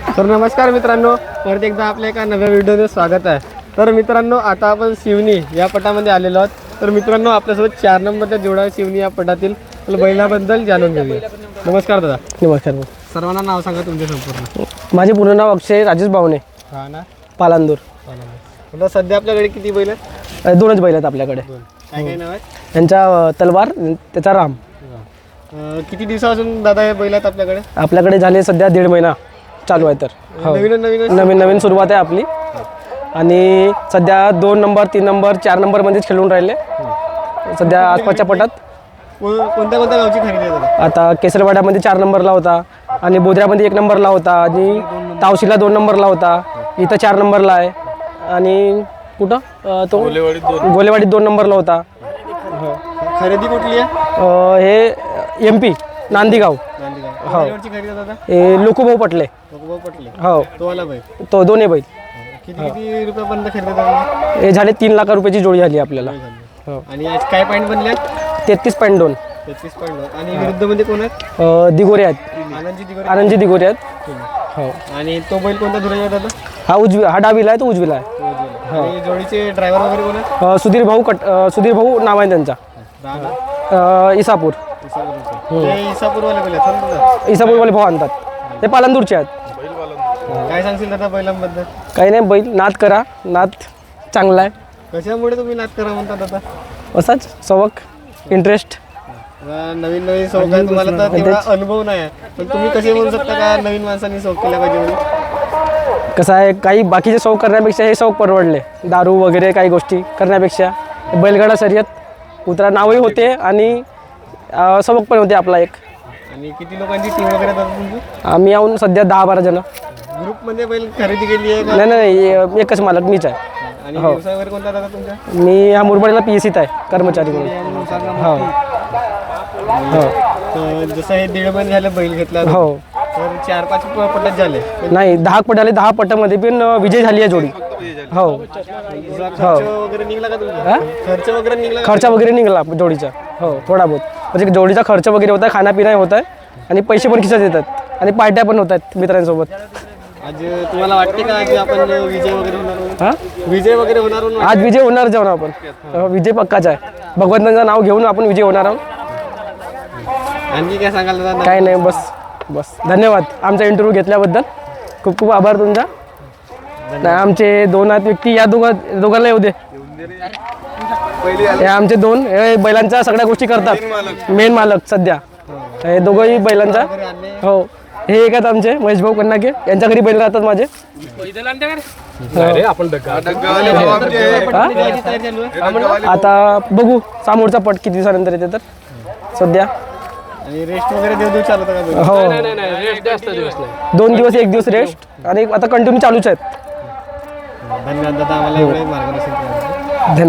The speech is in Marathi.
तर नमस्कार मित्रांनो, परत एकदा आपल्या एका नव्या व्हिडिओमध्ये स्वागत आहे। तर मित्रांनो, आता आपण शिवनी या पटामध्ये आलेलो आहोत। तर मित्रांनो, आपल्यासोबत 4 नंबरचा जोडा शिवनी या पटातील बैलाबद्दल जाणून घेऊया। नमस्कार दादा। नमस्कार। सर्वांना नाव सांगा तुमचे संपूर्ण। माझे पूर्ण नाव अक्षय राजेश बावणे, राहणार पालांदूर। म्हणजे सध्या आपल्याकडे किती बैल आहेत? दोनच बैल आहेत आपल्याकडे। काय काय नाव आहे? यांचा तलवार, त्याचा राम। किती दिवसापासून दादा हे बैल आहेत आपल्याकडे? आपल्याकडे झाले सध्या 1.5 महिना चालू आहे। तर नवीन नवीन सुरुवात आहे आपली। आणि सध्या 2 नंबर 3 नंबर 4 नंबर मध्येच खेळून राहिले सध्या आसपासच्या पटात। कोणत्या कोणत्या गावची खरेदी आहे दादा? आता केसरवाड्यामध्ये 4 नंबरला होता, आणि बोधऱ्यामध्ये 1 नंबरला होता, आणि तावशीला 2 नंबरला होता, इथं 4 नंबरला आहे, आणि कुठं तो गोलेवाडीत 2 नंबरला होता। खरेदी कुठली आहे? हे MP नांदीगाव। हो खरेदी दादा? हे लोकूभाऊ पटले। हो, तो वाला बैल, तो दोन्ही बैल। किती किती रुपयापर्यंत खरेदी दादा? हे झाले 3 लाख रुपयाची जोडी झाली आपल्याला। हो, आणि आज काय पॉईंट बनले? 33.2। 33.2। आणि विरुद्ध मध्ये कोण आहेत? दिगोरे आहेत, आनंदजी दिगोरे आहेत। हो, आणि तो बैल कोणता धुराई दादा? हा डावीला आहे, तो उजवीला आहे। आणि जोडीचे ड्रायव्हर वगैरे कोण आहेत? सुधीर भाऊ नाव आहे त्यांचा। इसापूर। ते इसापूरवाले बैल आहेत? इसापूरवाले भाऊ आणतात, ते पालांदूरचे आहेत। काय सांगशील दादा बैलांबद्दल? काही नाही, बैल नाद करा, नाद चांगला आहे। कशामुळे तुम्ही नाद करा म्हणता दादा? असाच सवक, इंटरेस्ट। नवीन नवीन शौक आहे तुम्हाला, तर तेवढा अनुभव नाही आहे, पण तुम्ही कसे बोलू शकता का नवीन माणसांनी शौक केला पाहिजे म्हणून? कसं आहे, काही बाकीचे शौक करण्यापेक्षा हे शौक परवडले। दारू वगैरे काही गोष्टी करण्यापेक्षा बैलगाडा शर्यत उतरा नावही होते, आणि सबक पण होते आपला एक। आणि किती लोकांची टीम वगैरे दादा तुमची? आम्ही येऊन सध्या 10-12 जण। ग्रुपमध्ये बैल खरेदी केली आहे का? नाही, एकच मालक मीच आहे। आणि व्यवसाय वगैरे कोणता दादा तुमचा? मी ह्या मुरबाडीला PSCत आहे, कर्मचारी म्हणून। हो हो, तर जसं हे 1.5 महिने झाले बैल घेतला, हो, तर 4-5 पटच झाले? नाही, 10 पट आले, 10 पटामध्ये पण विजय झाली आहे जोडी। हो, खर्च वगैरे निघला का तुमचा? खर्च वगैरे निघला? खर्च वगैरे निघाला जोडीचा। हो, थोडा बहुत, म्हणजे जोडीचा खर्च वगैरे होता, खाण्यापिणा होत आहे, आणि पैसे पण खिशात येतात, आणि पार्ट्या पण होत आहेत मित्रांसोबत। आज तुम्हाला वाटते का आज आपण विजय वगैरे होणार? विजय वगैरे होणार? आज विजय होणार जाऊन आपण, विजय पक्काच आहे। भगवंतांचं नाव घेऊन आपण विजय होणार आहोत। आणखी काय सांगाल दादा? काय नाही, बस धन्यवाद आमचा इंटरव्ह्यू घेतल्याबद्दल। खूप खूप आभार तुमचा। नाही, आमचे 2 व्यक्ती, या दोघांना येऊ दे। हे आमचे 2 बैलांच्या सगळ्या गोष्टी करतात, मेन मालक सध्या हे दोघंही बैलांचा। हो, हे एक आहेत आमचे महेश भाऊ कन्नाके, यांच्या घरी बैल राहतात माझे। आता बघू समोरचा पट किती दिवसानंतर येते, तर सध्या रेस्ट वगैरे देऊ चालू का? हो, 2 दिवस 1 दिवस रेस्ट, आणि आता कंटिन्यू चालूच आहेत। धन्यवाद दादा, आम्हाला एवढे मार्गदर्शन केलं। धन्यवाद।